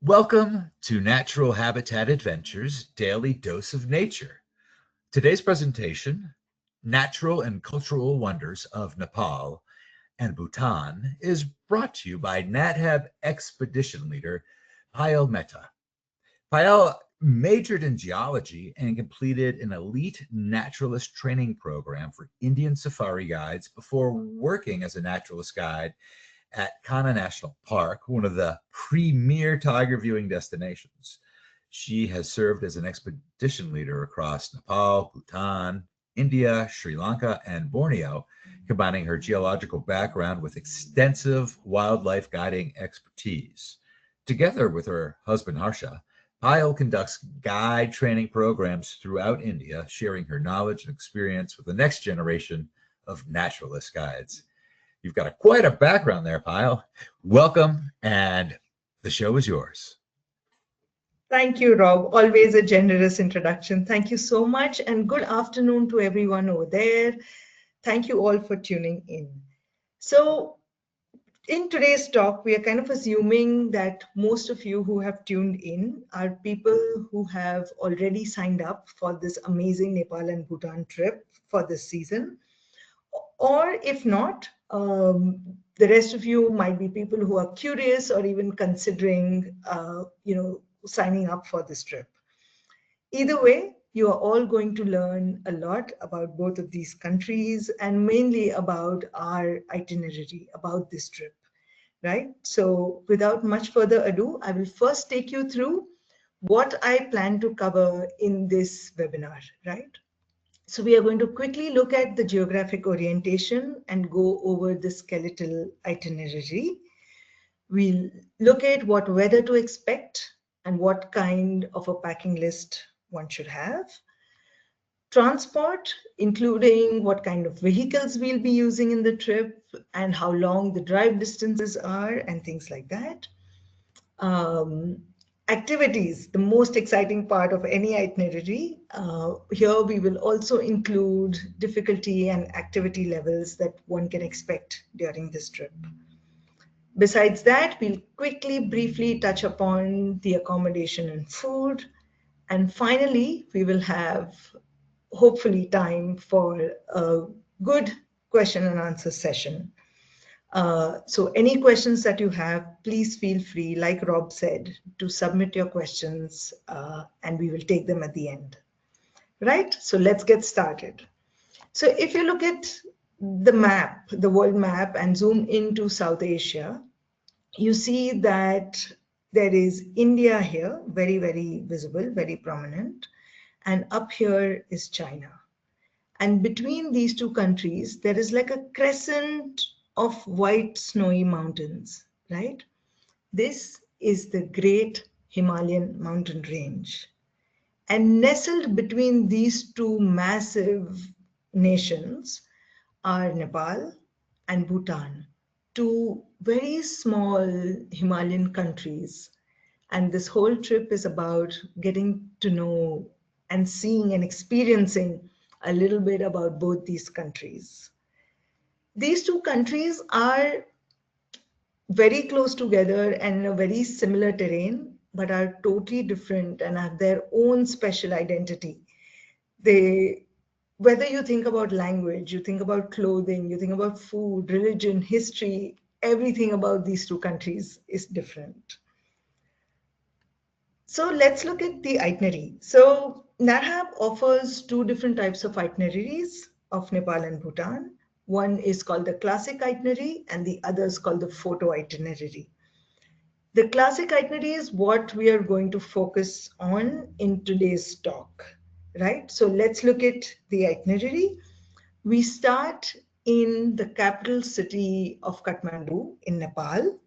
Welcome to Natural Habitat Adventures Daily Dose of Nature. Today's presentation, Natural and Cultural Wonders of Nepal and Bhutan, is brought to you by NatHab Expedition Leader Payal Mehta. Payal majored in geology and completed an elite naturalist training program for Indian safari guides before working as a naturalist guide at Kanha National Park, one of the premier tiger viewing destinations. She has served as an expedition leader across Nepal, Bhutan, India, Sri Lanka, and Borneo, combining her geological background with extensive wildlife guiding expertise. Together with her husband Harsha, Payal conducts guide training programs throughout India, sharing her knowledge and experience with the next generation of naturalist guides. You've got quite a background there, Payal. Welcome, and the show is yours. Thank you, Rob. Always a generous introduction. Thank you so much, and good afternoon to everyone over there. Thank you all for tuning in. So, in today's talk, we are kind of assuming that most of you who have tuned in are people who have already signed up for this amazing Nepal and Bhutan trip for this season. Or if not, the rest of you might be people who are curious or even considering, signing up for this trip. Either way, you are all going to learn a lot about both of these countries and mainly about our itinerary, about this trip, right? So without much further ado, I will first take you through what I plan to cover in this webinar, right? So we are going to quickly look at the geographic orientation and go over the skeletal itinerary. We'll look at what weather to expect and what kind of a packing list one should have. Transport, including what kind of vehicles we'll be using in the trip and how long the drive distances are and things like that. Um, Activities, the most exciting part of any itinerary. Here we will also include difficulty and activity levels that one can expect during this trip. Besides that, we'll quickly, briefly touch upon the accommodation and food. And finally, we will have hopefully time for a good question and answer session. So any questions that you have, please feel free, like Rob said, to submit your questions and we will take them at the end. Right? So let's get started. So if you look at the map, the world map, and zoom into South Asia, you see that there is India here, very, very visible, very prominent. And up here is China. And between these two countries, there is like a crescent of white snowy mountains, right? This is the Great Himalayan Mountain Range. And nestled between these two massive nations are Nepal and Bhutan, two very small Himalayan countries. And this whole trip is about getting to know and seeing and experiencing a little bit about both these countries. These two countries are very close together and in a very similar terrain, but are totally different and have their own special identity. They, whether you think about language, you think about clothing, you think about food, religion, history, everything about these two countries is different. So let's look at the itinerary. So NatHab offers two different types of itineraries of Nepal and Bhutan. One is called the classic itinerary and the other is called the photo itinerary. The classic itinerary is what we are going to focus on in today's talk, right? So let's look at the itinerary. We start in the capital city of Kathmandu in Nepal.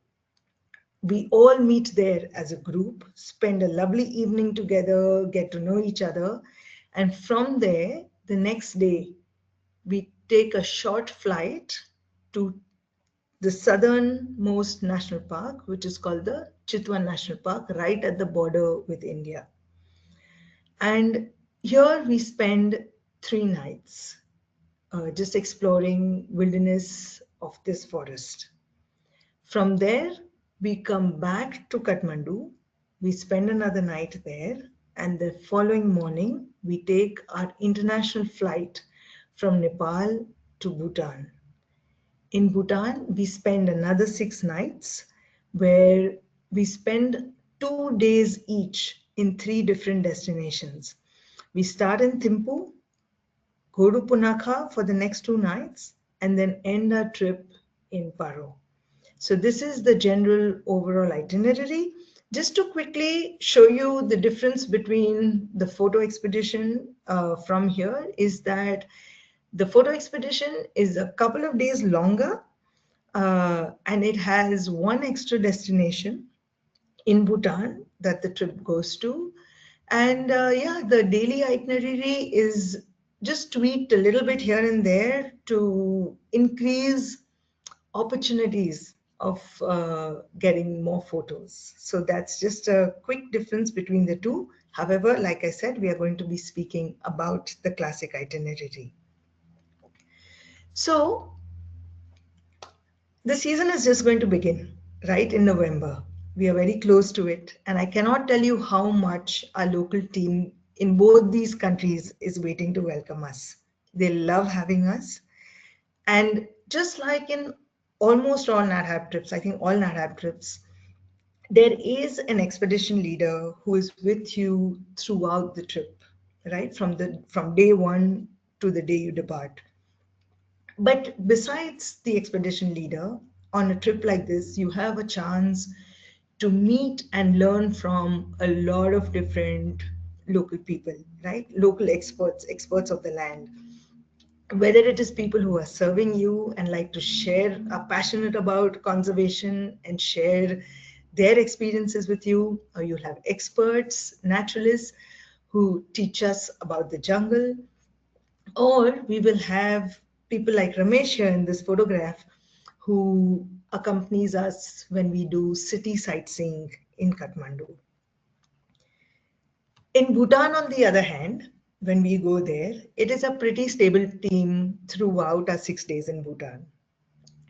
We all meet there as a group, spend a lovely evening together, get to know each other. And from there, the next day, we take a short flight to the southernmost national park, which is called the Chitwan National Park, right at the border with India. And here we spend 3 nights just exploring wilderness of this forest. From there, we come back to Kathmandu we spend another night there, and the following morning, we take our international flight from Nepal to Bhutan. In Bhutan, we spend another 6 nights where we spend 2 days each in 3 different destinations. We start in Thimphu, go to Punakha for the next 2 nights, and then end our trip in Paro. So this is the general overall itinerary. Just to quickly show you the difference between the photo expedition from here is that the photo expedition is a couple of days longer, and it has one extra destination in Bhutan that the trip goes to. And yeah, the daily itinerary is just tweaked a little bit here and there to increase opportunities of getting more photos. So that's just a quick difference between the two. However, like I said, we are going to be speaking about the classic itinerary. So the season is just going to begin right in November. We are very close to it, and I cannot tell you how much our local team in both these countries is waiting to welcome us. They love having us. And just like in almost all NatHab trips, I think all NatHab trips, there is an expedition leader who is with you throughout the trip, right? From day one to the day you depart. But besides the expedition leader, on a trip like this, you have a chance to meet and learn from a lot of different local people, right? Local experts, experts of the land. Whether it is people who are serving you and like to share, are passionate about conservation and share their experiences with you, or you'll have experts, naturalists who teach us about the jungle, or we will have people like Ramesh here in this photograph who accompanies us when we do city sightseeing in Kathmandu. In Bhutan, on the other hand, when we go there, it is a pretty stable team throughout our 6 days in Bhutan.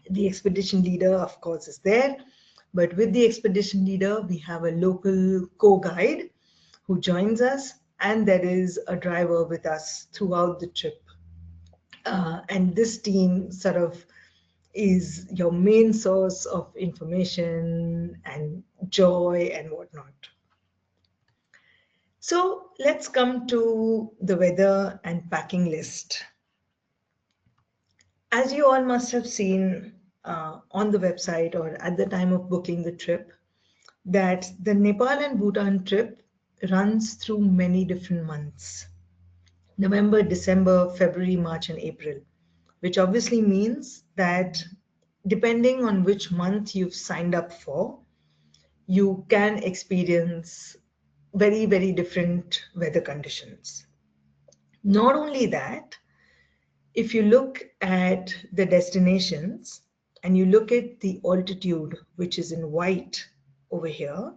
The expedition leader, of course, is there, but with the expedition leader, we have a local co-guide who joins us, and there is a driver with us throughout the trip. And this team sort of is your main source of information and joy and whatnot. So let's come to the weather and packing list. As you all must have seen on the website or at the time of booking the trip, that the Nepal and Bhutan trip runs through many different months: November, December, February, March, and April, which obviously means that depending on which month you've signed up for, you can experience very, very different weather conditions. Not only that, if you look at the destinations and you look at the altitude, which is in white over here,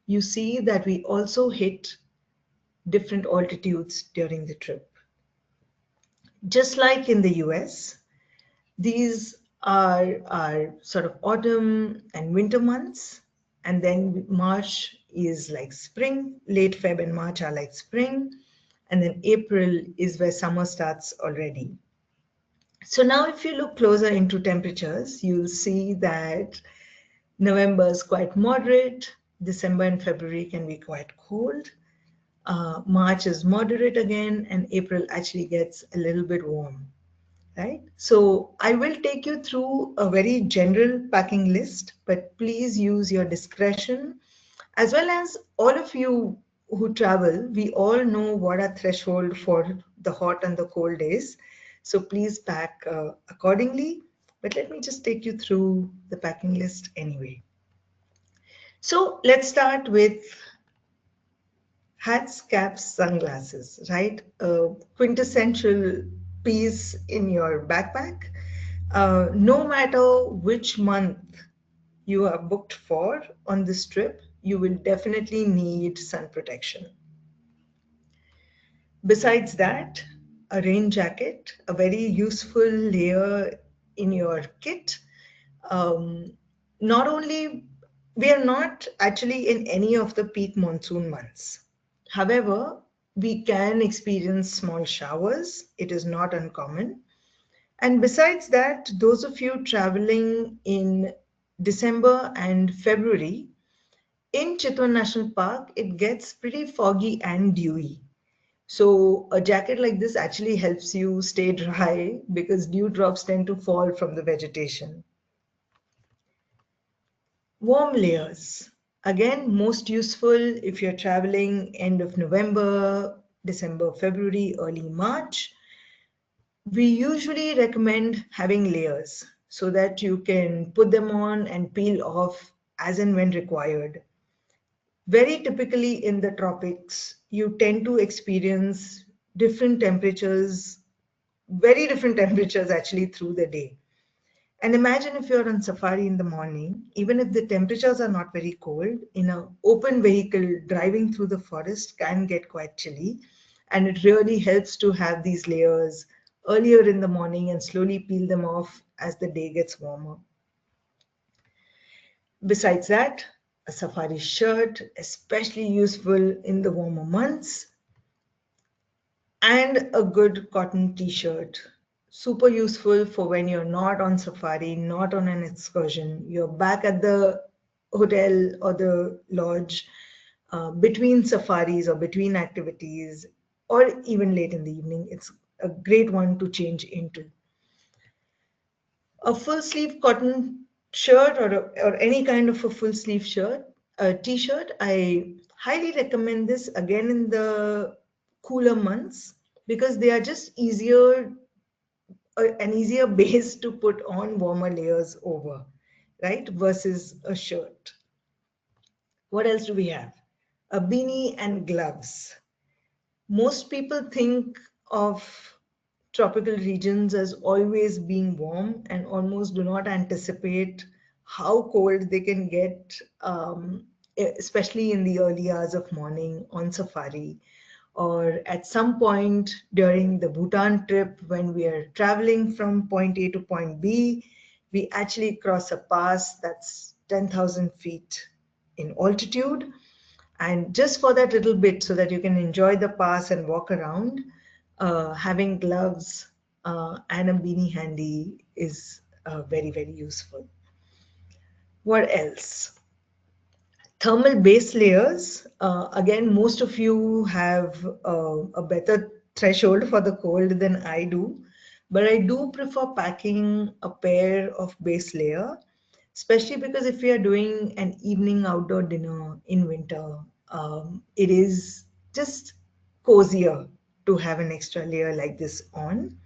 you see that we also hit different altitudes during the trip. Just like in the US, these are sort of autumn and winter months, and then March is like spring, late Feb and March are like spring, and then April is where summer starts already. So now if you look closer into temperatures, you'll see that November is quite moderate, December and February can be quite cold, March is moderate again, and April actually gets a little bit warm. Right? So I will take you through a very general packing list, but please use your discretion. As well as all of you who travel, we all know what our threshold for the hot and the cold is. So please pack accordingly. But let me just take you through the packing list anyway. So let's start with hats, caps, sunglasses, right? A quintessential piece in your backpack. No matter which month you are booked for on this trip, you will definitely need sun protection. Besides that, a rain jacket, a very useful layer in your kit. Not only We are not actually in any of the peak monsoon months. However, we can experience small showers. It is not uncommon. And besides that, those of you traveling in December and February, in Chitwan National Park, it gets pretty foggy and dewy. So a jacket like this actually helps you stay dry because dew drops tend to fall from the vegetation. Warm layers. Again, most useful if you're traveling end of November, December, February, early March. We usually recommend having layers so that you can put them on and peel off as and when required. Very typically in the tropics, you tend to experience different temperatures, very different temperatures actually through the day. And imagine if you're on safari in the morning, even if the temperatures are not very cold, in an open vehicle driving through the forest can get quite chilly. And it really helps to have these layers earlier in the morning and slowly peel them off as the day gets warmer. Besides that, a safari shirt, especially useful in the warmer months, and a good cotton t-shirt. Super useful for when you're not on safari, not on an excursion. You're back at the hotel or the lodge between safaris or between activities, or even late in the evening. It's a great one to change into. A full sleeve cotton shirt or any kind of a full sleeve shirt, a t-shirt, I highly recommend this again in the cooler months because they are just easier, an easier base to put on warmer layers over, right? Versus a shirt. What else do we have? A beanie and gloves. Most people think of tropical regions as always being warm and almost do not anticipate how cold they can get, especially in the early hours of morning on safari, or at some point during the Bhutan trip when we are traveling from point A to point B, we actually cross a pass that's 10,000 feet in altitude. And just for that little bit, so that you can enjoy the pass and walk around, having gloves and a beanie handy is very, very useful. What else? Thermal base layers. Again, most of you have a better threshold for the cold than I do, but I do prefer packing a pair of base layer, especially because if we are doing an evening outdoor dinner in winter, it is just cozier to have an extra layer like this on.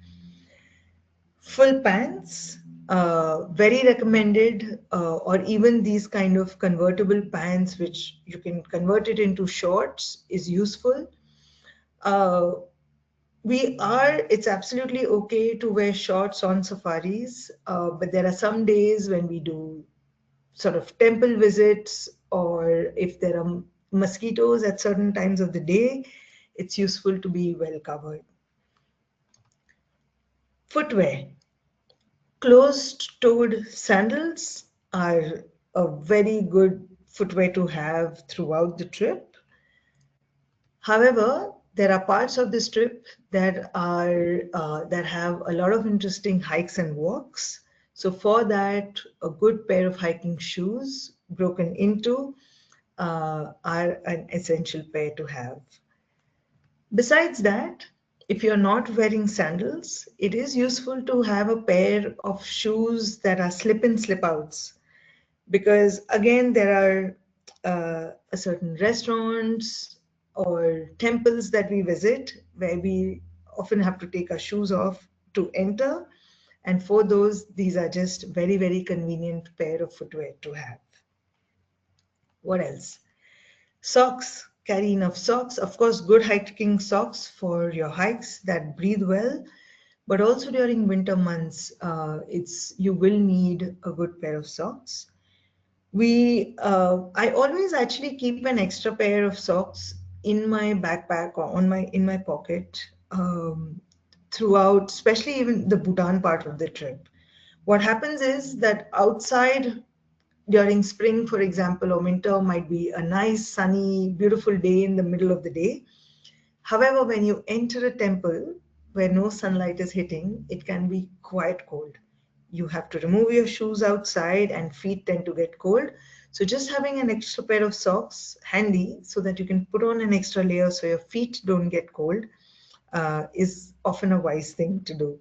Full pants, very recommended, or even these kind of convertible pants, which you can convert it into shorts, is useful. Uh, it's absolutely okay to wear shorts on safaris, but there are some days when we do sort of temple visits, or if there are mosquitoes at certain times of the day, it's useful to be well covered. Footwear. Closed-toed sandals are a very good footwear to have throughout the trip. However, there are parts of this trip that have a lot of interesting hikes and walks. So for that, a good pair of hiking shoes broken into are an essential pair to have. Besides that, if you're not wearing sandals, it is useful to have a pair of shoes that are slip-in, slip-outs. Because again, there are certain restaurants or temples that we visit where we often have to take our shoes off to enter. And for those, these are just very, very convenient pair of footwear to have. What else? Socks, carry enough socks. Of course, good hiking socks for your hikes that breathe well, but also during winter months, you will need a good pair of socks. I always actually keep an extra pair of socks in my backpack or in my pocket throughout, especially even the Bhutan part of the trip. What happens is that outside during spring, for example, or winter might be a nice, sunny, beautiful day in the middle of the day. However, when you enter a temple where no sunlight is hitting, it can be quite cold. You have to remove your shoes outside and feet tend to get cold. So just having an extra pair of socks handy so that you can put on an extra layer so your feet don't get cold is often a wise thing to do.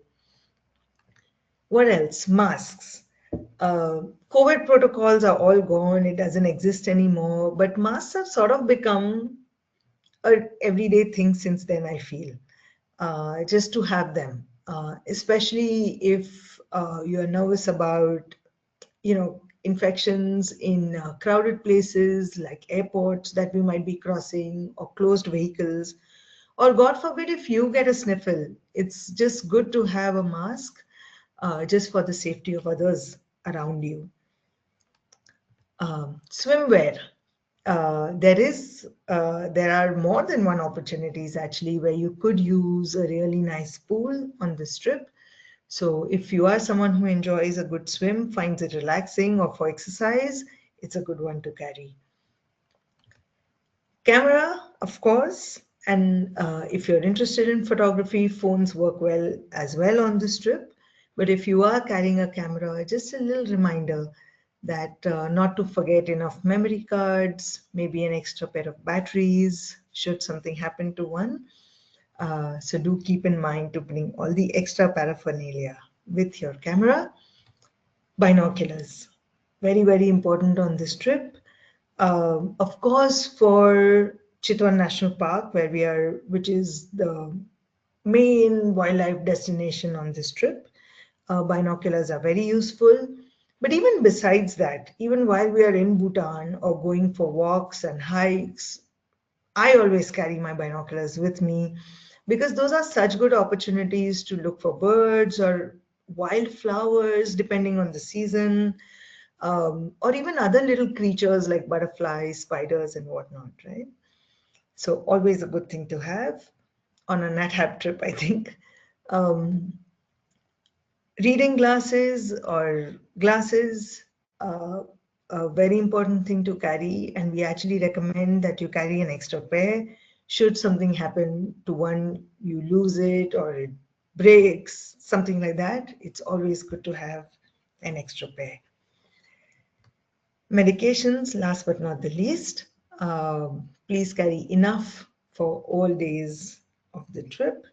What else? Masks. COVID protocols are all gone. It doesn't exist anymore. But masks have sort of become a everyday thing since then, I feel. Just to have them, especially if you're nervous about, infections in crowded places like airports that we might be crossing or closed vehicles, or God forbid, if you get a sniffle, it's just good to have a mask just for the safety of others around you. Swimwear. There are more than one opportunities actually where you could use a really nice pool on this trip. So if you are someone who enjoys a good swim, finds it relaxing or for exercise, it's a good one to carry. Camera, of course, and if you're interested in photography, phones work well as well on this trip. But if you are carrying a camera, just a little reminder that not to forget enough memory cards, maybe an extra pair of batteries, should something happen to one. So do keep in mind to bring all the extra paraphernalia with your camera. Binoculars, very, very important on this trip. Of course, for Chitwan National Park, where we are, which is the main wildlife destination on this trip, binoculars are very useful. But even besides that, even while we are in Bhutan or going for walks and hikes, I always carry my binoculars with me because those are such good opportunities to look for birds or wildflowers, depending on the season, or even other little creatures like butterflies, spiders, and whatnot, right? So, always a good thing to have on a NatHab trip, I think. Um, Reading glasses or glasses, a very important thing to carry, and we actually recommend that you carry an extra pair. Should something happen to one, you lose it or it breaks, something like that, it's always good to have an extra pair. Medications, last but not the least, please carry enough for all days of the trip.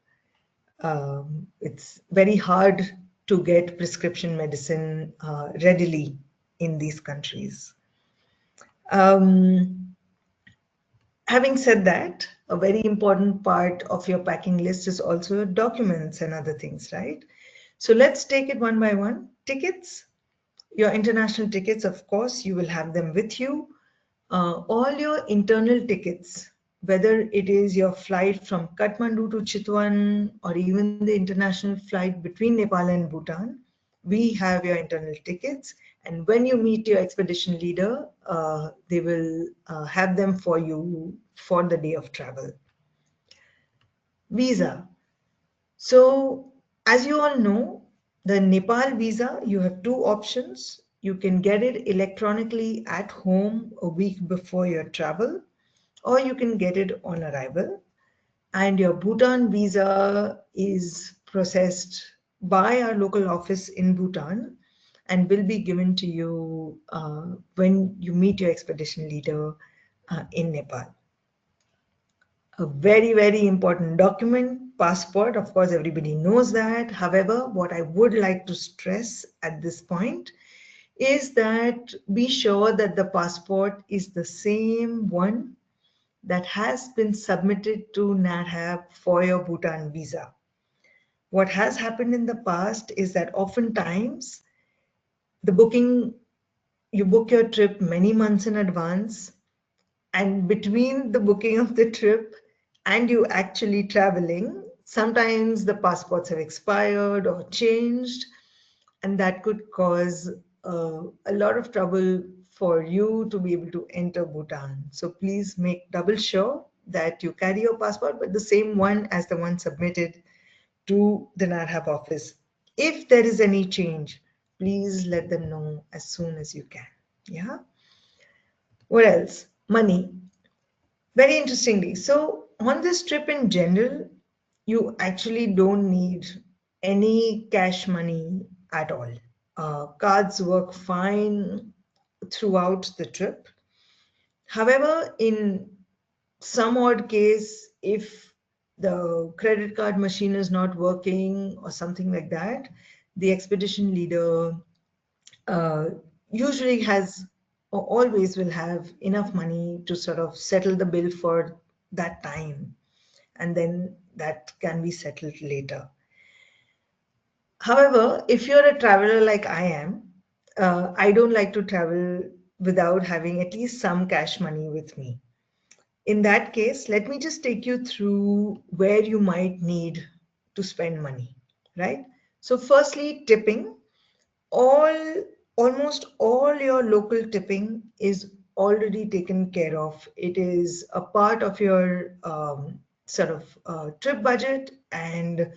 It's very hard to get prescription medicine readily in these countries. Um, Having said that, a very important part of your packing list is also your documents and other things, right? So let's take it one by one. Tickets, your international tickets, of course, you will have them with you. All your internal tickets, whether it is your flight from Kathmandu to Chitwan or even the international flight between Nepal and Bhutan, we have your internal tickets. And when you meet your expedition leader, they will have them for you for the day of travel. Visa. So, as you all know, the Nepal visa, you have two options. You can get it electronically at home a week before your travel, or you can get it on arrival. And your Bhutan visa is processed by our local office in Bhutan and will be given to you when you meet your expedition leader in Nepal. A very, very important document, passport. Of course, everybody knows that. However, what I would like to stress at this point is that be sure that the passport is the same one that has been submitted to NADHAB for your Bhutan visa. What has happened in the past is that oftentimes the booking, you book your trip many months in advance, and between the booking of the trip and you actually traveling, sometimes the passports have expired or changed, and that could cause a lot of trouble for you to be able to enter Bhutan. So please make double sure that you carry your passport, but the same one as the one submitted to the NADHAB office. If there is any change, please let them know as soon as you can. Yeah. What else? Money. Very interestingly. So on this trip in general, you actually don't need any cash money at all. Cards work fine throughout the trip. However, in some odd case, if the credit card machine is not working or something like that, the expedition leader uh, usually has or always will have enough money to sort of settle the bill for that time, and then that can be settled later. However, if you're a traveler like I am, I don't like to travel without having at least some cash money with me. In that case, let me just take you through where you might need to spend money, right? So, firstly, tipping. All Almost all your local tipping is already taken care of. It is a part of your sort of trip budget, and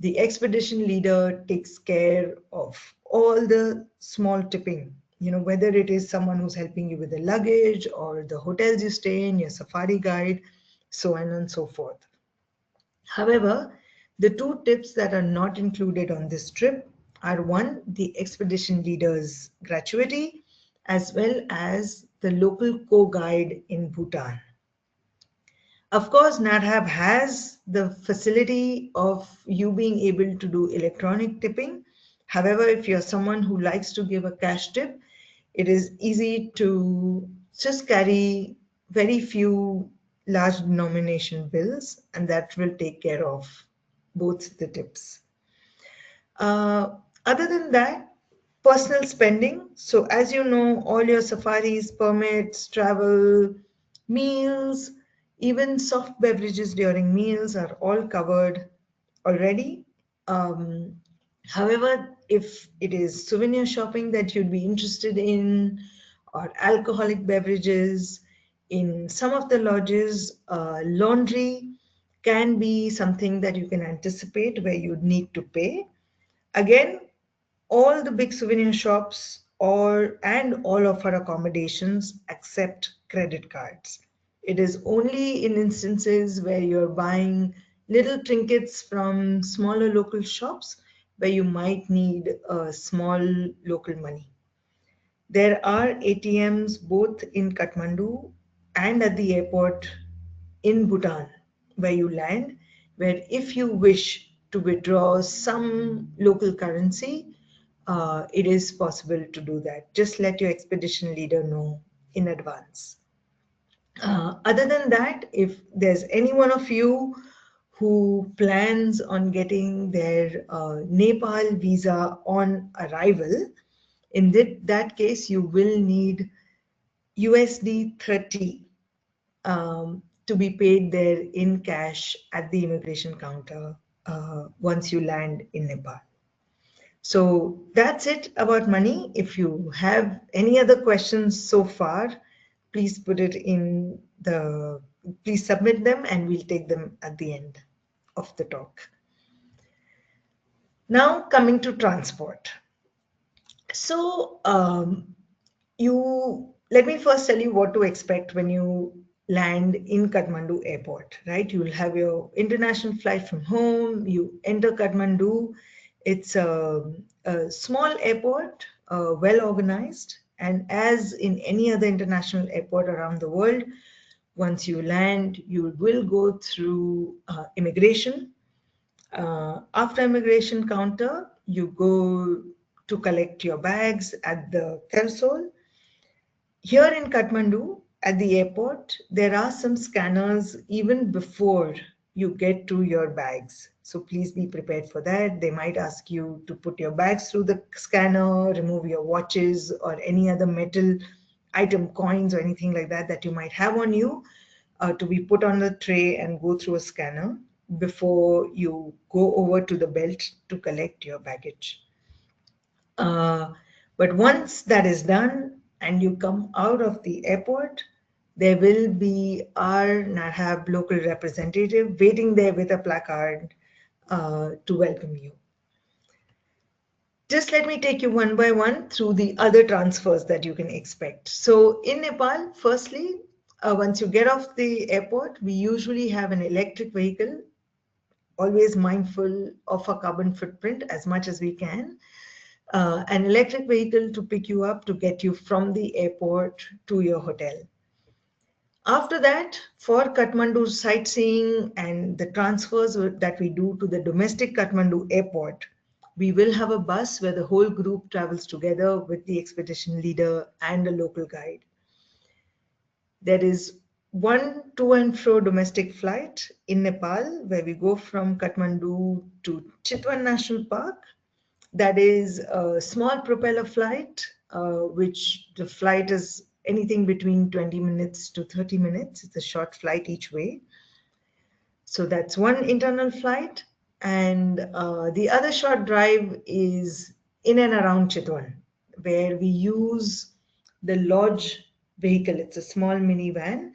the expedition leader takes care of all the small tipping, whether it is someone who's helping you with the luggage or the hotels you stay in, your safari guide, so on and so forth. However, the two tips that are not included on this trip are one, the expedition leader's gratuity, as well as the local co-guide in Bhutan. Of course, NatHab has the facility of you being able to do electronic tipping. However, if you're someone who likes to give a cash tip, it is easy to just carry very few large denomination bills, and that will take care of both the tips. Other than that, personal spending. So, as you know, all your safaris, permits, travel, meals, even soft beverages during meals are all covered already. Um, However, if it is souvenir shopping that you'd be interested in, or alcoholic beverages, in some of the lodges, laundry can be something that you can anticipate where you'd need to pay. Again, all the big souvenir shops and all of our accommodations accept credit cards. It is only in instances where you're buying little trinkets from smaller local shops where you might need a small local money. There are ATMs both in Kathmandu and at the airport in Bhutan where you land, where if you wish to withdraw some local currency, it is possible to do that. Just let your expedition leader know in advance. Other than that, if there's any one of you who plans on getting their Nepal visa on arrival, in that case, you will need USD 30 to be paid there in cash at the immigration counter once you land in Nepal. So that's it about money. If you have any other questions so far, please put it in please submit them and we'll take them at the end of the talk. Now coming to transport. So let me first tell you what to expect when you land in Kathmandu airport, right? You will have your international flight from home, you enter Kathmandu. It's a small airport, well organized, and as in any other international airport around the world, once you land, you will go through immigration. After immigration counter, you go to collect your bags at the carousel. Here in Kathmandu, at the airport, there are some scanners even before you get to your bags. So please be prepared for that. They might ask you to put your bags through the scanner, remove your watches or any other metal item, coins or anything like that that you might have on you, to be put on the tray and go through a scanner before you go over to the belt to collect your baggage. But once that is done and you come out of the airport, there will be our NARHAB local representative waiting there with a placard to welcome you. Just let me take you one by one through the other transfers that you can expect. So in Nepal, firstly, once you get off the airport, we usually have an electric vehicle, always mindful of our carbon footprint as much as we can. An electric vehicle to pick you up to get you from the airport to your hotel. After that, for Kathmandu sightseeing and the transfers that we do to the domestic Kathmandu airport, we will have a bus where the whole group travels together with the expedition leader and a local guide. There is one to and fro domestic flight in Nepal where we go from Kathmandu to Chitwan National Park. That is a small propeller flight, which the flight is anything between 20 minutes to 30 minutes. It's a short flight each way. So that's one internal flight. And the other short drive is in and around Chitwan, where we use the lodge vehicle. It's a small minivan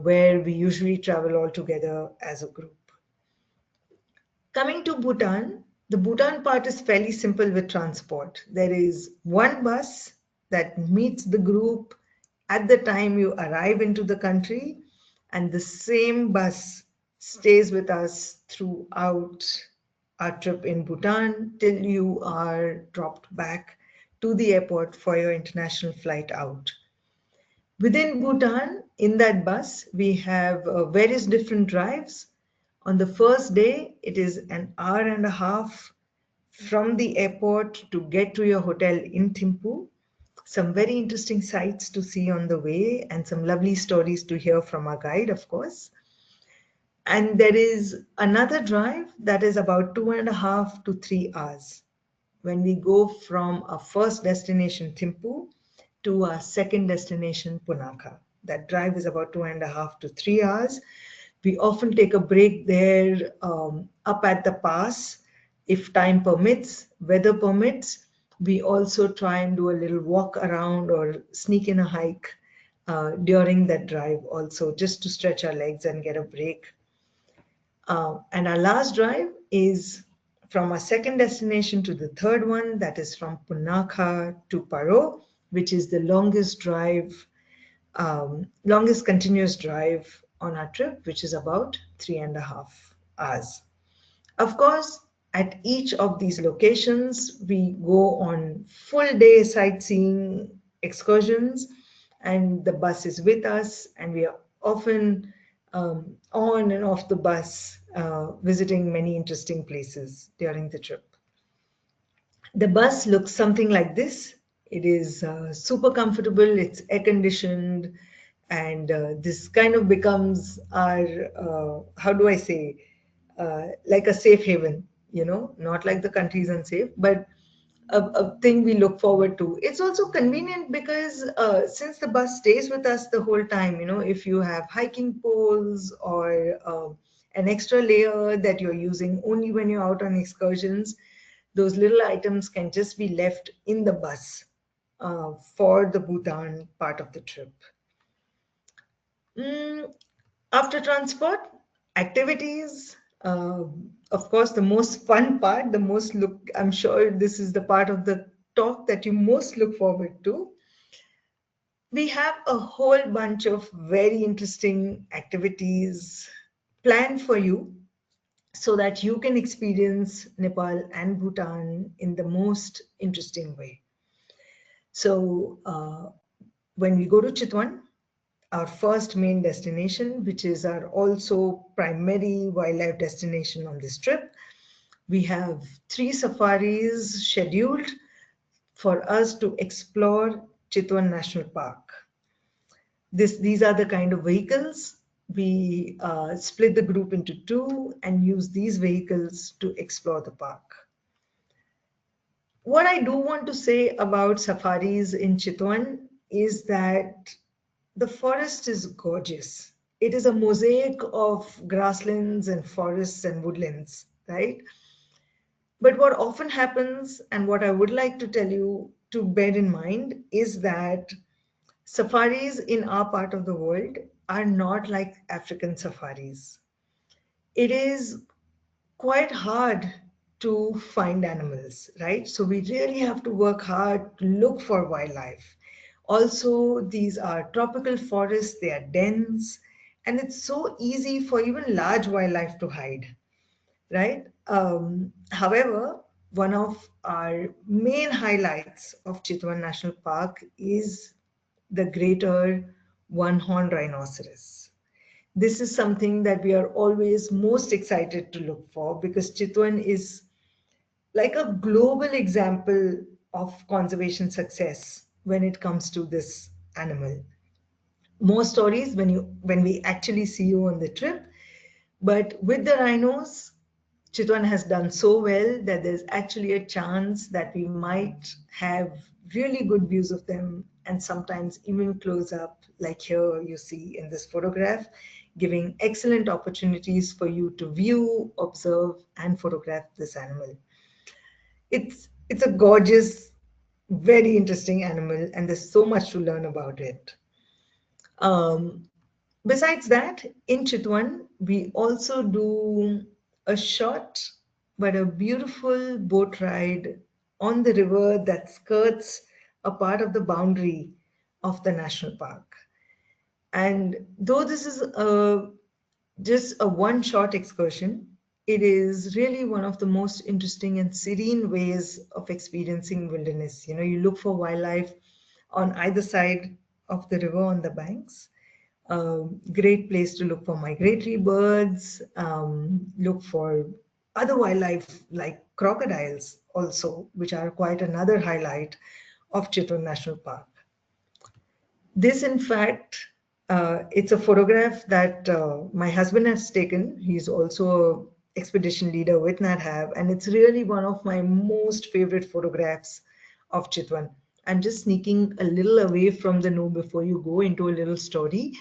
where we usually travel all together as a group. Coming to Bhutan, the Bhutan part is fairly simple with transport. There is one bus that meets the group at the time you arrive into the country, and the same bus stays with us throughout our trip in Bhutan till you are dropped back to the airport for your international flight out. Within Bhutan, in that bus, we have various different drives. On the first day, it is an hour and a half from the airport to get to your hotel in Thimphu. Some very interesting sights to see on the way, and some lovely stories to hear from our guide, of course. And there is another drive that is about 2.5 to 3 hours when we go from our first destination, Thimphu, to our second destination, Punakha. That drive is about 2.5 to 3 hours. We often take a break there up at the pass if time permits, weather permits. We also try and do a little walk around or sneak in a hike during that drive also, just to stretch our legs and get a break. And our last drive is from our second destination to the third one, that is from Punakha to Paro, which is the longest continuous drive on our trip, which is about 3.5 hours. Of course, at each of these locations, we go on full day sightseeing excursions, and the bus is with us, and we are often on and off the bus, visiting many interesting places during the trip. The bus looks something like this. It is super comfortable, it's air conditioned, and this kind of becomes our, how do I say, like a safe haven, not like the country is unsafe, but a thing we look forward to. It's also convenient because since the bus stays with us the whole time, if you have hiking poles or an extra layer that you're using only when you're out on excursions, those little items can just be left in the bus for the Bhutan part of the trip. Mm, After transport, activities, of course, the most fun part, I'm sure this is the part of the talk that you most look forward to. We have a whole bunch of very interesting activities planned for you so that you can experience Nepal and Bhutan in the most interesting way. So, when we go to Chitwan, our first main destination, which is our also primary wildlife destination on this trip, we have 3 safaris scheduled for us to explore Chitwan National Park. These are the kind of vehicles. We split the group into two and use these vehicles to explore the park. What I do want to say about safaris in Chitwan is that the forest is gorgeous. It is a mosaic of grasslands and forests and woodlands, right? But what often happens, and what I would like to tell you to bear in mind, is that safaris in our part of the world are not like African safaris. It is quite hard to find animals, right? So we really have to work hard to look for wildlife. Also, these are tropical forests, they are dense, and it's so easy for even large wildlife to hide, right? However, one of our main highlights of Chitwan National Park is the greater one-horned rhinoceros. This is something that we are always most excited to look for because Chitwan is like a global example of conservation success when it comes to this animal. More stories when we actually see you on the trip, but with the rhinos, Chitwan has done so well that there's actually a chance that we might have really good views of them and sometimes even close up, like here you see in this photograph, giving excellent opportunities for you to view, observe, and photograph this animal. It's a gorgeous, very interesting animal, and there's so much to learn about it. Um, Besides that, in Chitwan, we also do a short but a beautiful boat ride on the river that skirts a part of the boundary of the national park. And though this is just a one short excursion, it is really one of the most interesting and serene ways of experiencing wilderness. You know, you look for wildlife on either side of the river on the banks. Great place to look for migratory birds, look for other wildlife like crocodiles also, which are quite another highlight of Chitwan National Park. This, in fact, it's a photograph that my husband has taken. He's also a expedition leader with NatHab, and it's really one of my most favorite photographs of Chitwan. I'm just sneaking a little away from the no before you go into a little story.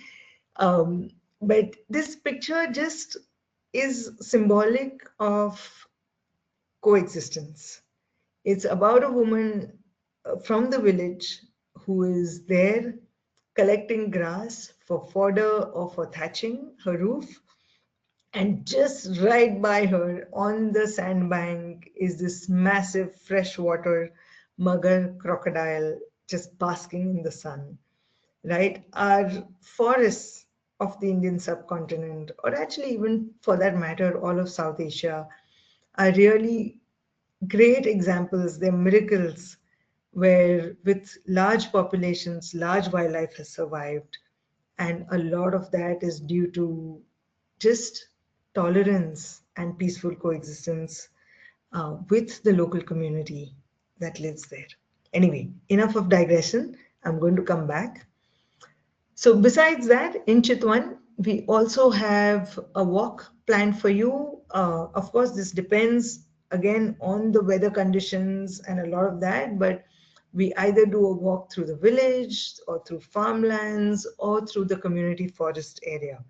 But this picture just is symbolic of coexistence. It's about a woman from the village who is there collecting grass for fodder or for thatching her roof. And just right by her on the sandbank is this massive freshwater mugger crocodile just basking in the sun, right? Our forests of the Indian subcontinent, or actually even for that matter, all of South Asia, are really great examples. They're miracles where with large populations, large wildlife has survived. And a lot of that is due to just tolerance and peaceful coexistence with the local community that lives there. Anyway, enough of digression. I'm going to come back. So besides that, in Chitwan, we also have a walk planned for you. Of course, this depends again on the weather conditions and a lot of that, but we either do a walk through the village or through farmlands or through the community forest area.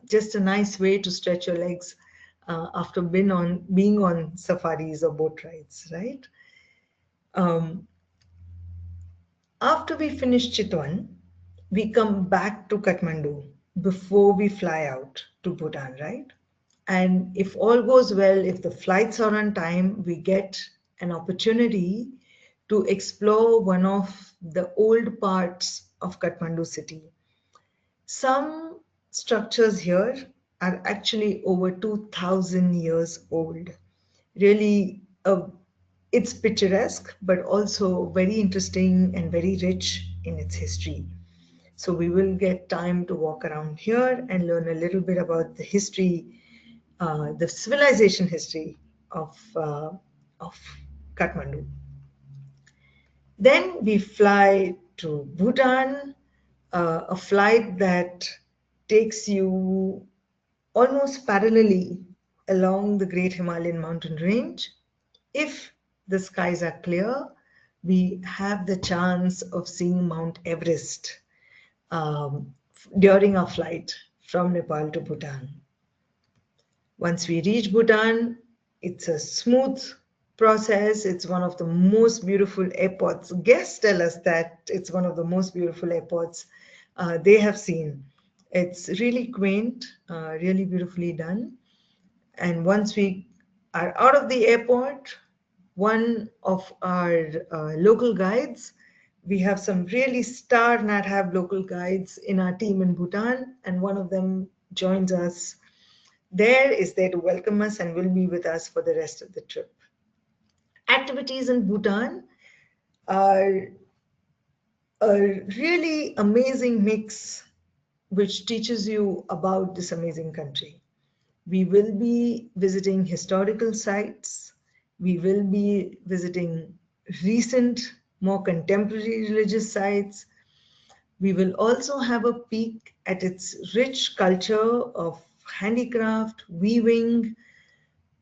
Just a nice way to stretch your legs after being on safaris or boat rides, right? Um, After we finish Chitwan, we come back to Kathmandu before we fly out to Bhutan, right? And if all goes well, if the flights are on time, we get an opportunity to explore one of the old parts of Kathmandu city. Some structures here are actually over 2000 years old. Really, it's picturesque, but also very interesting and very rich in its history. So we will get time to walk around here and learn a little bit about the history, the civilization history of Kathmandu. Then we fly to Bhutan, a flight that takes you almost parallelly along the Great Himalayan mountain range. If the skies are clear, we have the chance of seeing Mount Everest during our flight from Nepal to Bhutan. Once we reach Bhutan, it's a smooth process. It's one of the most beautiful airports. Guests tell us that it's one of the most beautiful airports they have seen. It's really quaint, really beautifully done. And once we are out of the airport, one of our local guides, we have some really star NatHab local guides in our team in Bhutan, and one of them joins us there, is there to welcome us, and will be with us for the rest of the trip. Activities in Bhutan are a really amazing mix which teaches you about this amazing country. We will be visiting historical sites. We will be visiting recent, more contemporary religious sites. We will also have a peek at its rich culture of handicraft, weaving,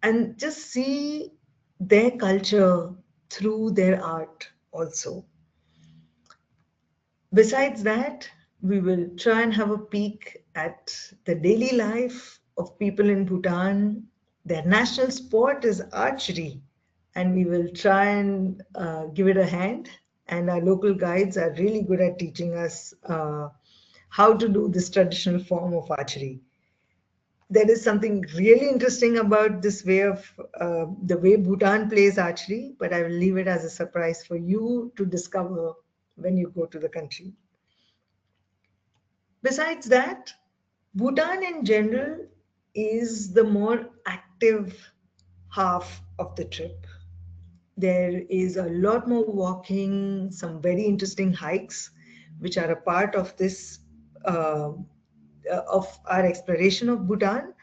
and just see their culture through their art also. Besides that, we will try and have a peek at the daily life of people in Bhutan. Their national sport is archery, and we will try and give it a hand. And our local guides are really good at teaching us how to do this traditional form of archery. There is something really interesting about this way of the way Bhutan plays archery, but I will leave it as a surprise for you to discover when you go to the country. Besides that, Bhutan in general is the more active half of the trip. There is a lot more walking, some very interesting hikes, which are a part of this, of our exploration of Bhutan.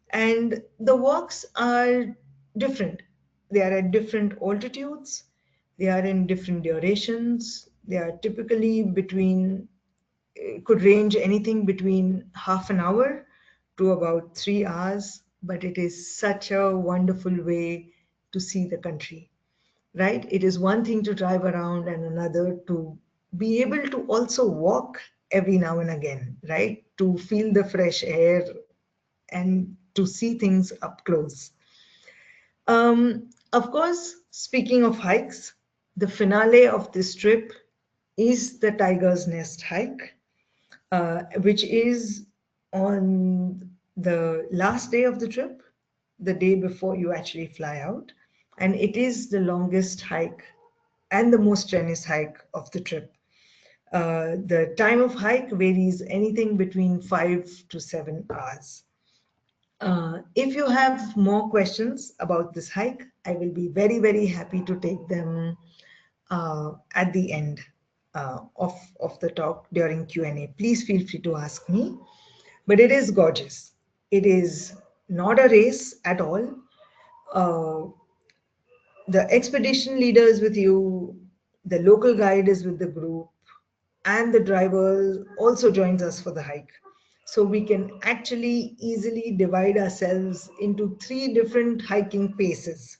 And the walks are different. They are at different altitudes, they are in different durations, they are typically between, could range anything between half an hour to about 3 hours, but it is such a wonderful way to see the country, right? It is one thing to drive around and another to be able to also walk every now and again, right? To feel the fresh air and to see things up close. Of course, speaking of hikes, the finale of this trip is the Tiger's Nest hike, which is on the last day of the trip, the day before you actually fly out. And it is the longest hike and the most strenuous hike of the trip. The time of hike varies anything between 5 to 7 hours. If you have more questions about this hike, I will be very, very happy to take them at the end of the talk during Q&A. Please feel free to ask me. But it is gorgeous. It is not a race at all. Uh, the expedition leader is with you, the local guide is with the group, and the driver also joins us for the hike. So we can actually easily divide ourselves into 3 different hiking paces,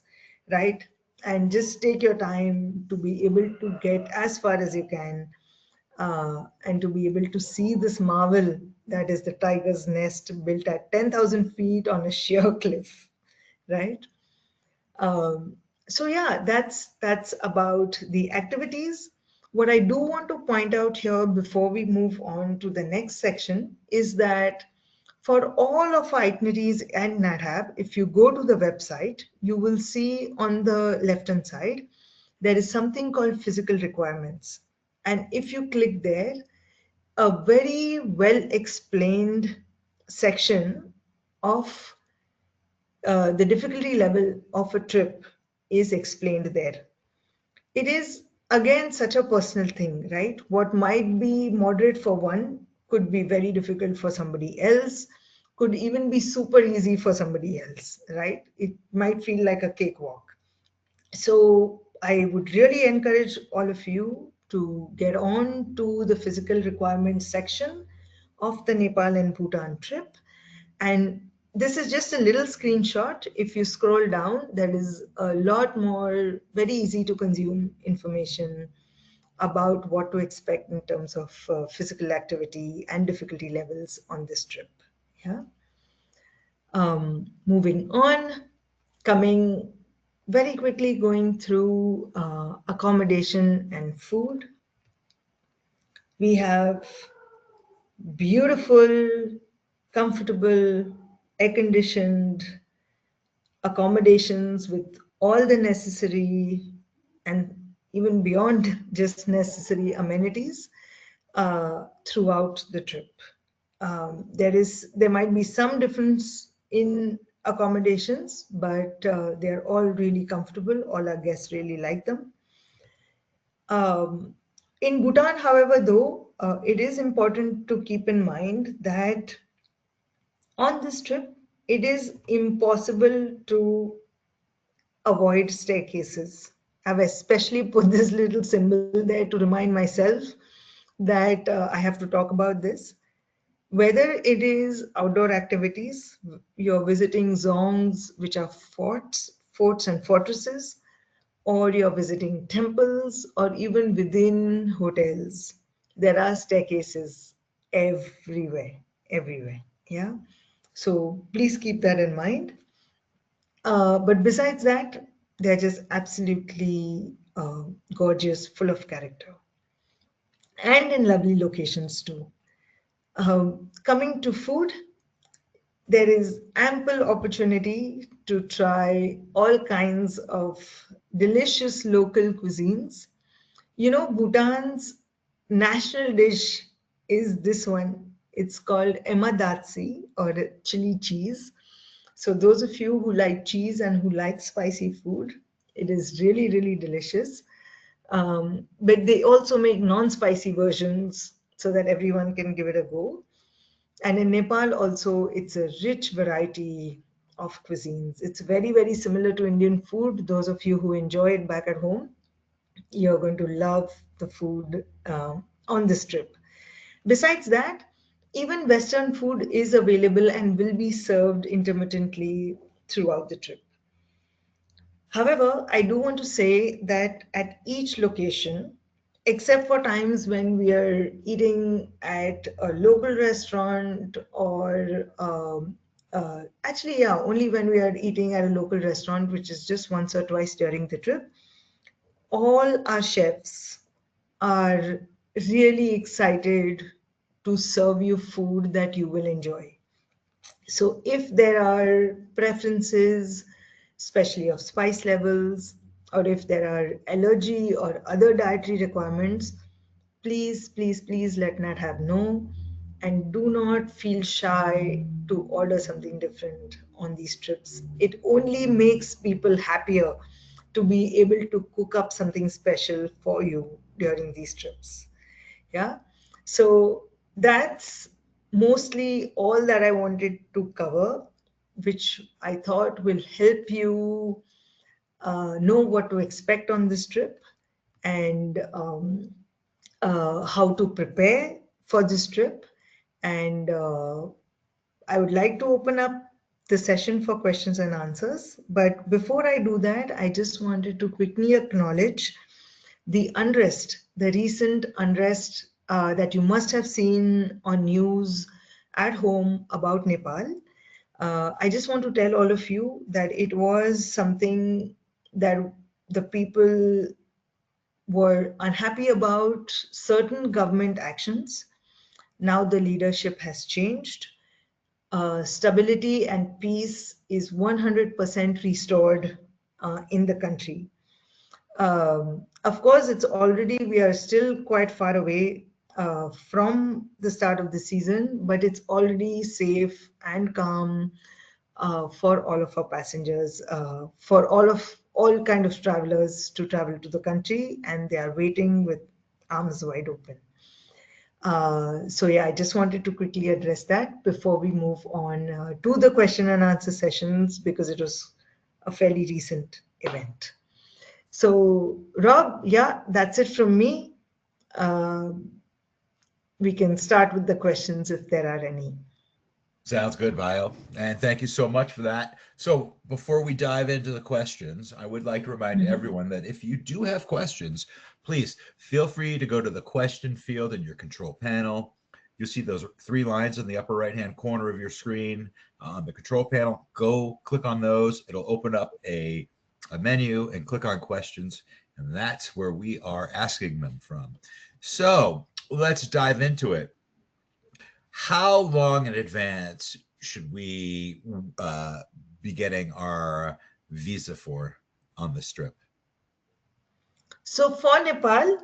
right? And just take your time to be able to get as far as you can, and to be able to see this marvel that is the tiger's nest built at 10,000 feet on a sheer cliff, right? Um, so yeah, that's about the activities. What I do want to point out here before we move on to the next section is that for all of our itineraries and NatHab, if you go to the website, you will see on the left-hand side, there is something called physical requirements. And if you click there, a very well explained section of the difficulty level of a trip is explained there. It is again such a personal thing, right? What might be moderate for one could be very difficult for somebody else, could even be super easy for somebody else, right? It might feel like a cakewalk. So I would really encourage all of you to get on to the physical requirements section of the Nepal and Bhutan trip. And this is just a little screenshot. If you scroll down, there is a lot more very easy to consume information about what to expect in terms of physical activity and difficulty levels on this trip. Yeah. Moving on, coming very quickly, going through accommodation and food. We have beautiful, comfortable, air-conditioned accommodations with all the necessary and even beyond just necessary amenities throughout the trip. There might be some difference in accommodations, but they're all really comfortable. All our guests really like them. Um, in Bhutan, however, though, it is important to keep in mind that on this trip, it is impossible to avoid staircases. I've especially put this little symbol there to remind myself that I have to talk about this. Whether it is outdoor activities, you're visiting zongs, which are forts and fortresses, or you're visiting temples, or even within hotels, there are staircases everywhere, everywhere. Yeah. So please keep that in mind. But besides that, they're just absolutely gorgeous, full of character, and in lovely locations too. Coming to food, there is ample opportunity to try all kinds of delicious local cuisines. You know, Bhutan's national dish is this one. It's called emadatsi, or chili cheese. So those of you who like cheese and who like spicy food, it is really, really delicious. But they also make non-spicy versions so that everyone can give it a go. And in Nepal also, it's a rich variety of cuisines. It's very, very similar to Indian food. Those of you who enjoy it back at home, you're going to love the food on this trip. Besides that, even Western food is available and will be served intermittently throughout the trip. However, I do want to say that at each location, except for times when we are eating at a local restaurant or actually, yeah, only when we are eating at a local restaurant, which is just once or twice during the trip, all our chefs are really excited to serve you food that you will enjoy. So if there are preferences, especially of spice levels, or if there are allergy or other dietary requirements, please, please, please let Nat have know, and do not feel shy to order something different on these trips. It only makes people happier to be able to cook up something special for you during these trips. Yeah. So that's mostly all that I wanted to cover, which I thought will help you know what to expect on this trip, and how to prepare for this trip. And I would like to open up the session for questions and answers. But before I do that, I just wanted to quickly acknowledge the unrest, the recent unrest that you must have seen on news at home about Nepal. I just want to tell all of you that it was something that the people were unhappy about certain government actions. Now the leadership has changed. Stability and peace is 100% restored in the country. Of course, it's already, we are still quite far away from the start of the season, but it's already safe and calm for all of our passengers, for all kind of travelers to travel to the country, and they are waiting with arms wide open. So yeah, I just wanted to quickly address that before we move on to the question and answer sessions, because it was a fairly recent event. So Rob, yeah, that's it from me. Uh, we can start with the questions if there are any. Sounds good, Vio. And thank you so much for that. So, before we dive into the questions, I would like to remind everyone that if you do have questions, please feel free to go to the question field in your control panel. You'll see those three lines in the upper right-hand corner of your screen on the control panel. Go click on those. It'll open up a menu and click on questions, and that's where we are asking them from. So, let's dive into it. How long in advance should we be getting our visa for on this trip? So for Nepal,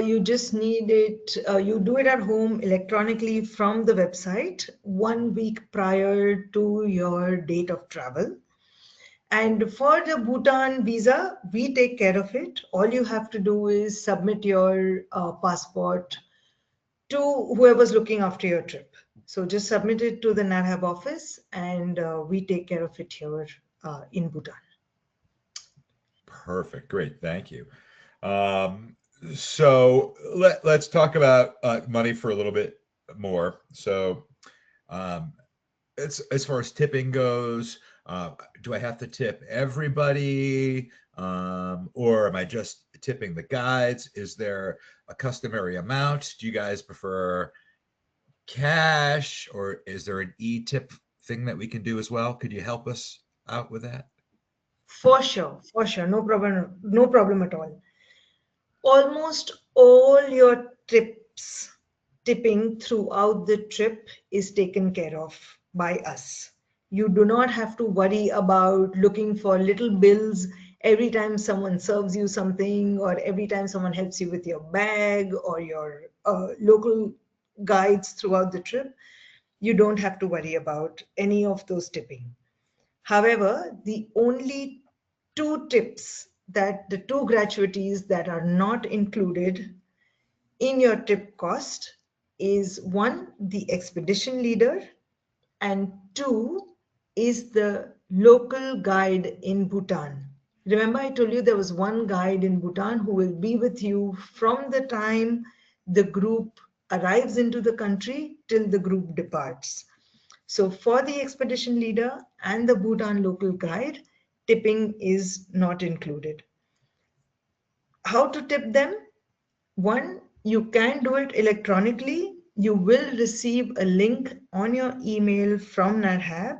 you just need it, you do it at home electronically from the website 1 week prior to your date of travel. And for the Bhutan visa, we take care of it. All you have to do is submit your passport to whoever's looking after your trip. So just submit it to the NARHAB office and we take care of it here in Bhutan. Perfect. Great. Thank you. So let's talk about money for a little bit more. So um, as far as tipping goes, do I have to tip everybody, or am I just tipping the guides? Is there a customary amount? Do you guys prefer cash, or is there an e-tip thing that we can do as well? Could you help us out with that? For sure, no problem at all. Almost all your tipping throughout the trip is taken care of by us. You do not have to worry about looking for little bills every time someone serves you something or every time someone helps you with your bag or your local guides throughout the trip. You don't have to worry about any of those tipping. However, the only the two gratuities that are not included in your trip cost is one, the expedition leader, and two is the local guide in Bhutan. Remember, I told you there was one guide in Bhutan who will be with you from the time the group arrives into the country till the group departs. So for the expedition leader and the Bhutan local guide, tipping is not included. How to tip them? One, you can do it electronically. You will receive a link on your email from NARHAB,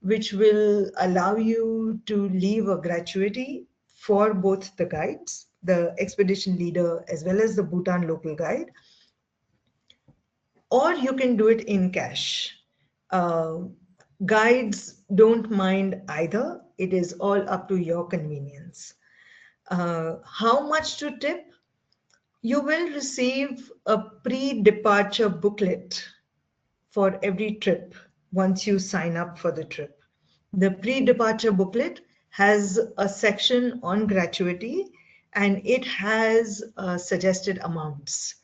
which will allow you to leave a gratuity for both the guides, the expedition leader as well as the Bhutan local guide, or you can do it in cash. Uh, Guides don't mind either. It is all up to your convenience. How much to tip? You will receive a pre-departure booklet for every trip once you sign up for the trip. The pre-departure booklet has a section on gratuity and it has suggested amounts.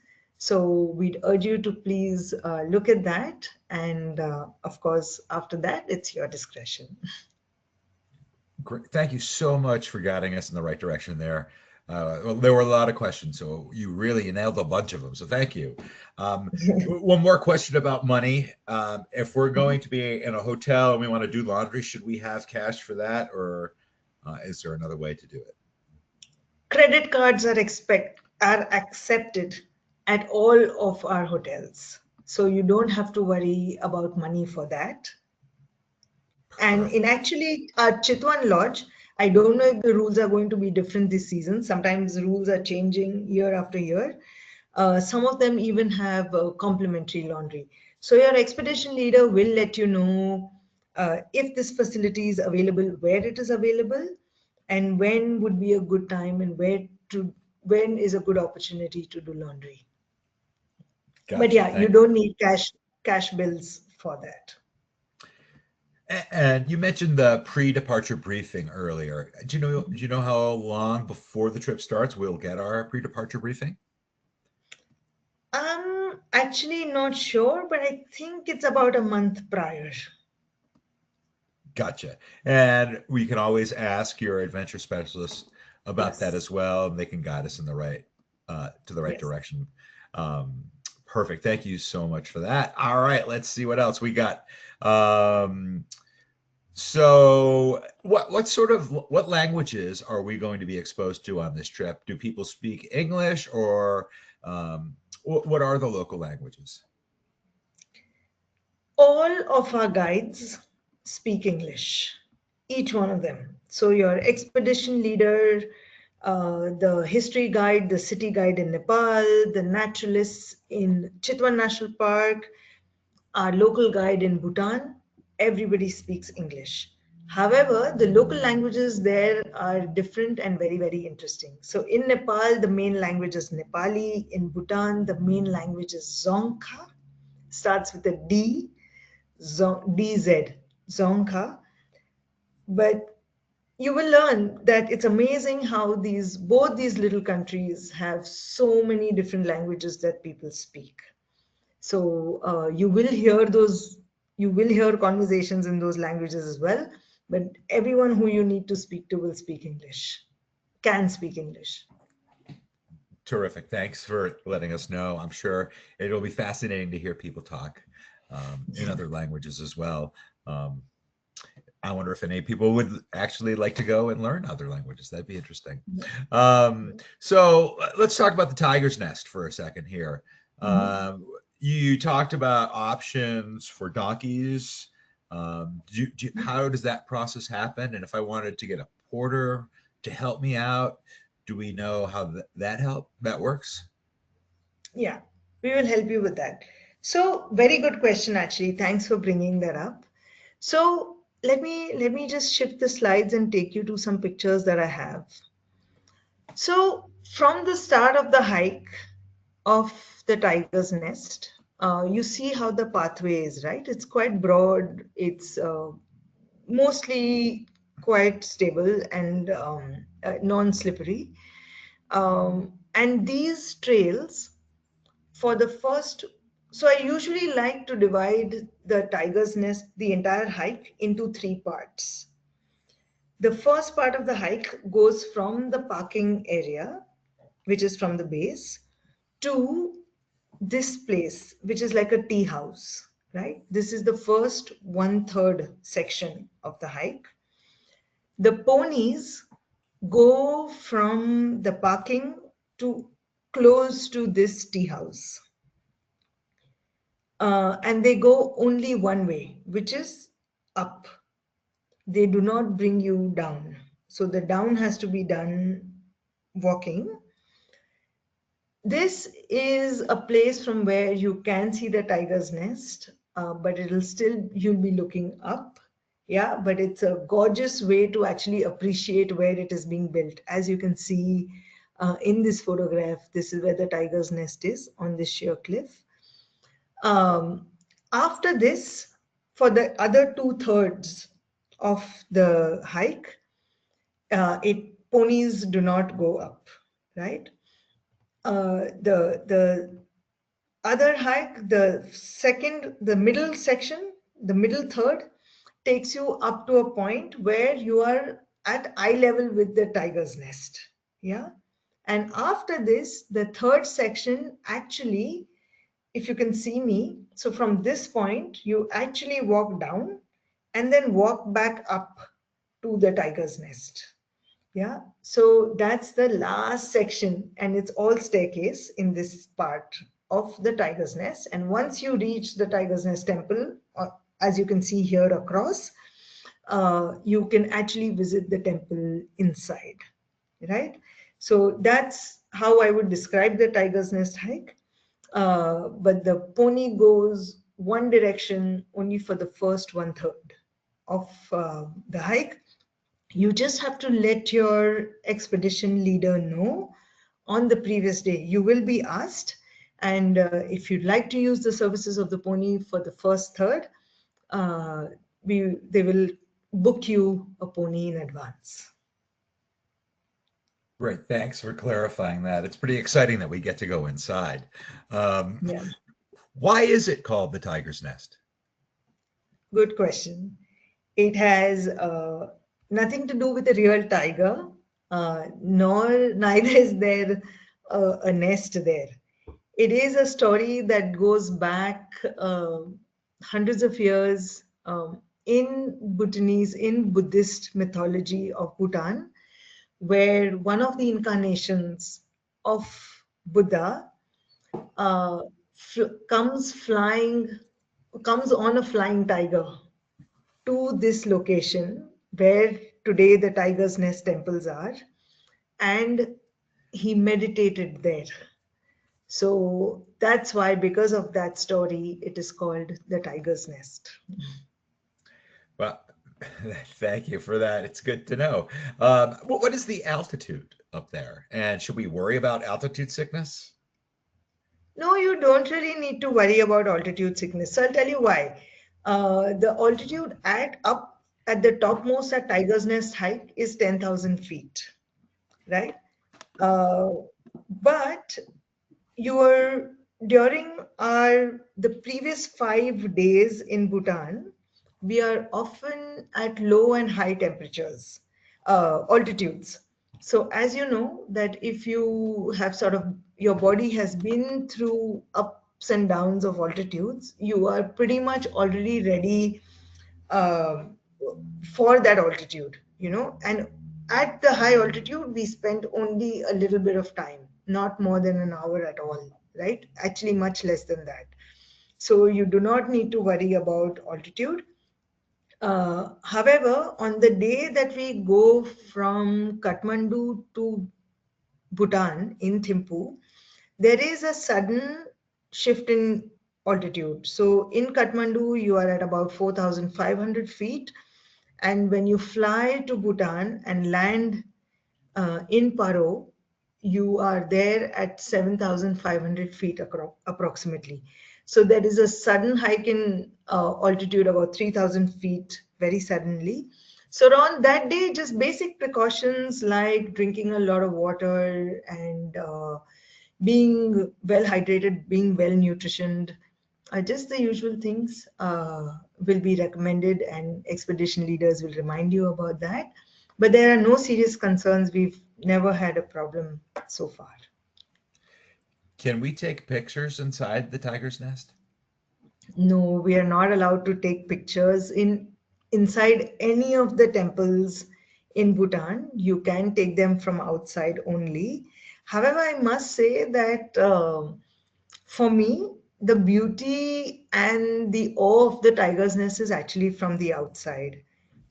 So we'd urge you to please look at that. And of course, after that, it's your discretion. Great. Thank you so much for guiding us in the right direction there. Well, there were a lot of questions, so you nailed a bunch of them. So thank you. One more question about money. If we're going to be in a hotel and we want to do laundry, should we have cash for that, or is there another way to do it? Credit cards are accepted at all of our hotels. So you don't have to worry about money for that. And in actually our Chitwan Lodge, I don't know if the rules are going to be different this season. Sometimes the rules are changing year after year. Some of them even have complimentary laundry. So your expedition leader will let you know if this facility is available, where it is available, and when would be a good time and when is a good opportunity to do laundry. Gotcha. But yeah, you don't need cash bills for that. And you mentioned the pre-departure briefing earlier. Do you know how long before the trip starts we'll get our pre-departure briefing? I'm actually not sure, but I think it's about a month prior. Gotcha. And we can always ask your adventure specialist about that as well, and they can guide us in the right to the right direction. Perfect. Thank you so much for that. All right, let's see what else we got. So what languages are we going to be exposed to on this trip? Do people speak English, or what are the local languages? All of our guides speak English, each one of them. So your expedition leader, the history guide, the city guide in Nepal, the naturalists in Chitwan National Park, our local guide in Bhutan, everybody speaks English. However, the local languages there are different and very, very interesting. So in Nepal, the main language is Nepali. In Bhutan, the main language is Dzongkha, starts with a D, DZ, Dzongkha. But you will learn that it's amazing how both these little countries have so many different languages that people speak. So you will hear conversations in those languages as well, but everyone who you need to speak to will speak English, can speak English. Terrific. Thanks for letting us know. I'm sure it'll be fascinating to hear people talk in other languages as well. Um, I wonder if any people would actually like to go and learn other languages. That'd be interesting. So let's talk about the tiger's nest for a second here. You talked about options for donkeys. How does that process happen? And if I wanted to get a porter to help me out, do we know how that works? Yeah, we will help you with that. So, very good question, actually. Thanks for bringing that up. So, let me just shift the slides and take you to some pictures that I have. So, from the start of the hike of the tiger's nest, you see how the pathway is, right? It's quite broad. It's mostly quite stable and non-slippery. And these trails for the first, so I usually like to divide the tiger's nest, the entire hike, into three parts. The first part of the hike goes from the parking area, which is from the base, to this place, which is like a tea house, right? This is the first 1/3 section of the hike. The ponies go from the parking to close to this tea house. And they go only one way, which is up. They do not bring you down. So the down has to be done walking. This is a place from where you can see the tiger's nest, but you'll be looking up. Yeah, but it's a gorgeous way to actually appreciate where it is being built. As you can see in this photograph, this is where the tiger's nest is, on this sheer cliff. After this, for the other 2/3 of the hike, ponies do not go up, right? The other hike, the middle section, the middle third, takes you up to a point where you are at eye level with the tiger's nest. Yeah. And after this, the third section actually, if you can see me, so from this point, you actually walk down and then walk back up to the tiger's nest. Yeah, so that's the last section, and it's all staircase in this part of the tiger's nest. And once you reach the tiger's nest temple, as you can see here across, you can actually visit the temple inside, right? So that's how I would describe the tiger's nest hike. But the pony goes one direction only for the first 1/3 of the hike. You just have to let your expedition leader know on the previous day. You will be asked, and if you'd like to use the services of the pony for the first third, they will book you a pony in advance. Great. Thanks for clarifying that. It's pretty exciting that we get to go inside. Yeah. Why is it called the Tiger's Nest? Good question. It has nothing to do with a real tiger, neither is there a nest there. It is a story that goes back hundreds of years in Buddhist mythology of Bhutan, where one of the incarnations of Buddha uh, comes on a flying tiger to this location where today the tiger's nest temples are, and he meditated there. So that's why, because of that story, it is called the tiger's nest. Well, thank you for that. It's good to know. What is the altitude up there? And should we worry about altitude sickness? No, you don't really need to worry about altitude sickness. So I'll tell you why. The altitude at the topmost at Tiger's Nest height is 10,000 feet, right? Uh, but your during our the previous 5 days in Bhutan, we are often at low and high temperatures, altitudes. So as you know that if you have sort of your body has been through ups and downs of altitudes, you are pretty much already ready um, for that altitude, and at the high altitude, we spend only a little bit of time, not more than an hour at all, right? Actually, much less than that. So you do not need to worry about altitude. However, on the day that we go from Kathmandu to Bhutan in Thimphu, there is a sudden shift in altitude. So in Kathmandu, you are at about 4,500 feet. And when you fly to Bhutan and land in Paro, you are there at 7,500 feet approximately. So there is a sudden hike in altitude, about 3,000 feet, very suddenly. So on that day, just basic precautions like drinking a lot of water and being well hydrated, being well nutritioned, just the usual things will be recommended, and expedition leaders will remind you about that. But there are no serious concerns. We've never had a problem so far. Can we take pictures inside the tiger's nest? No, we are not allowed to take pictures inside any of the temples in Bhutan. You can take them from outside only. However, I must say that for me, the beauty and the awe of the tiger's nest is actually from the outside.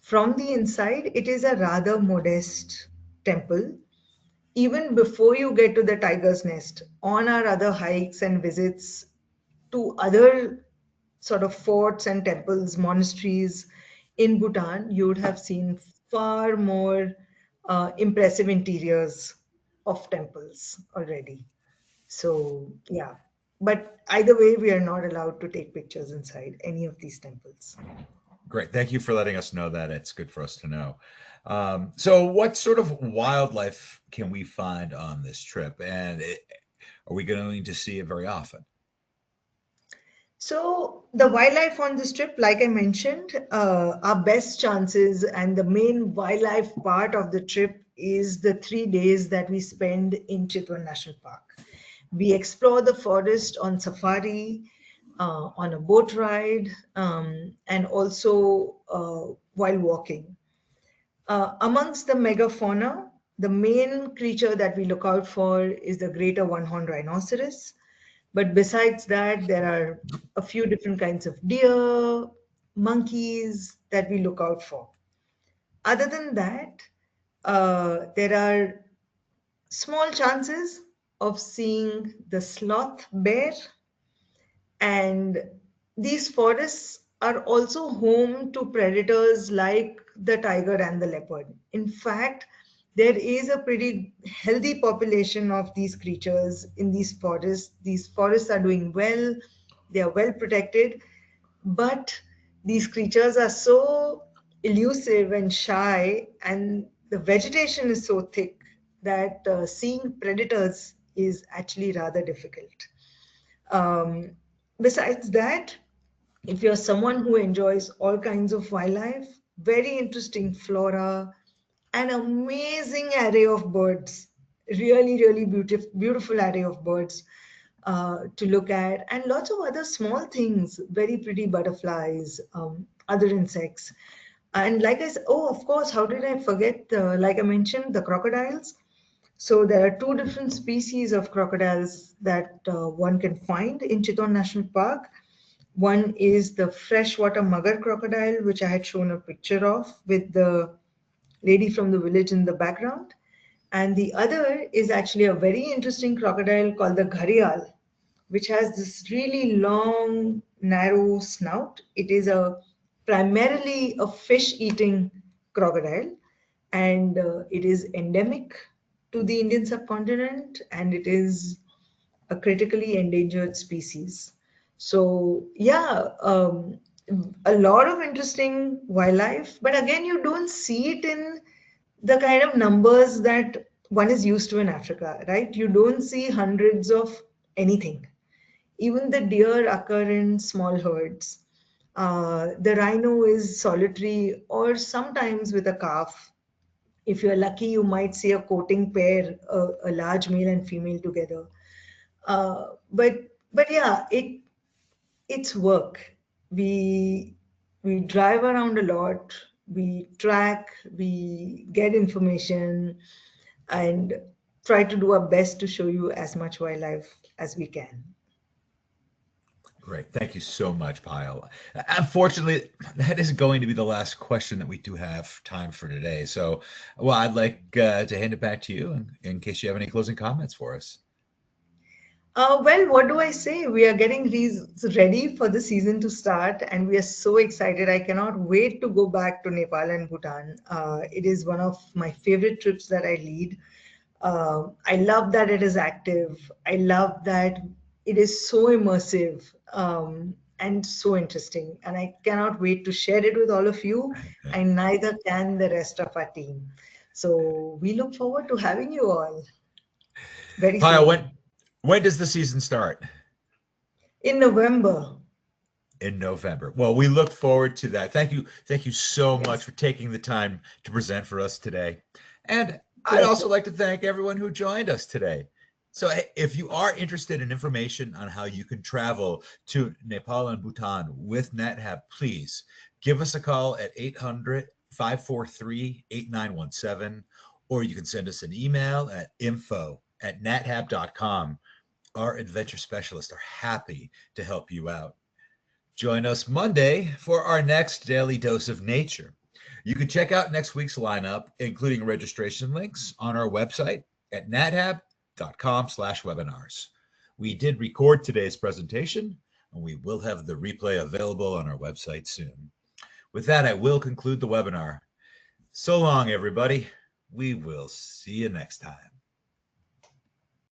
From the inside, it is a rather modest temple. Even before you get to the tiger's nest, on our other hikes and visits to other sort of forts and temples, monasteries in Bhutan, you would have seen far more impressive interiors of temples already. So, yeah. But either way, we are not allowed to take pictures inside any of these temples. Great. Thank you for letting us know that. It's good for us to know. So, what sort of wildlife can we find on this trip? And are we going to see it very often? So, the wildlife on this trip, like I mentioned, our best chances and the main wildlife part of the trip is the 3 days that we spend in Chitwan National Park. We explore the forest on safari, on a boat ride, and also while walking. Amongst the megafauna, the main creature that we look out for is the greater one-horned rhinoceros. But besides that, there are a few different kinds of deer, monkeys that we look out for. Other than that, there are small chances of seeing the sloth bear, and these forests are also home to predators like the tiger and the leopard. In fact, there is a pretty healthy population of these creatures in these forests. These forests are doing well, they are well protected, but these creatures are so elusive and shy, and the vegetation is so thick that seeing predators is actually rather difficult. Um, Besides that, if you're someone who enjoys all kinds of wildlife, very interesting flora, an amazing array of birds, really, really beautiful array of birds to look at, and lots of other small things, very pretty butterflies, other insects. And like I said, oh, of course, how did I forget, like I mentioned, the crocodiles. So there are two different species of crocodiles that one can find in Chiton National Park. One is the freshwater mugger crocodile, which I had shown a picture of with the lady from the village in the background. And the other is actually a very interesting crocodile called the gharial, which has this really long, narrow snout. It is a primarily a fish-eating crocodile, and it is endemic to the Indian subcontinent, and it is a critically endangered species. So yeah, a lot of interesting wildlife, but again, you don't see it in the kind of numbers that one is used to in Africa, right? You don't see hundreds of anything. Even the deer occur in small herds. The rhino is solitary or sometimes with a calf. If you're lucky, you might see a coating pair, a large male and female together. But yeah, it's work. We we drive around a lot. We track. We get information, and try to do our best to show you as much wildlife as we can. Great. Thank you so much, Pyle. Unfortunately, that is going to be the last question that we do have time for today. So, well, I'd like to hand it back to you in case you have any closing comments for us. Well, what do I say? We are getting ready for the season to start, and we are so excited. I cannot wait to go back to Nepal and Bhutan. It is one of my favorite trips that I lead. I love that it is active. I love that it is so immersive and so interesting. And I cannot wait to share it with all of you, and neither can the rest of our team. So we look forward to having you all very Pyle, soon. when does the season start? In November. In November. Well, we look forward to that. Thank you so much Yes, for taking the time to present for us today. And I'd pleasure. also like to thank everyone who joined us today. So if you are interested in information on how you can travel to Nepal and Bhutan with NetHab, please give us a call at 800-543-8917, or you can send us an email at info@nethab.com. Our adventure specialists are happy to help you out. Join us Monday for our next daily dose of nature. You can check out next week's lineup, including registration links, on our website at nathab.com/webinars. We did record today's presentation, and we will have the replay available on our website soon. With that, I will conclude the webinar. So long, everybody. We will see you next time.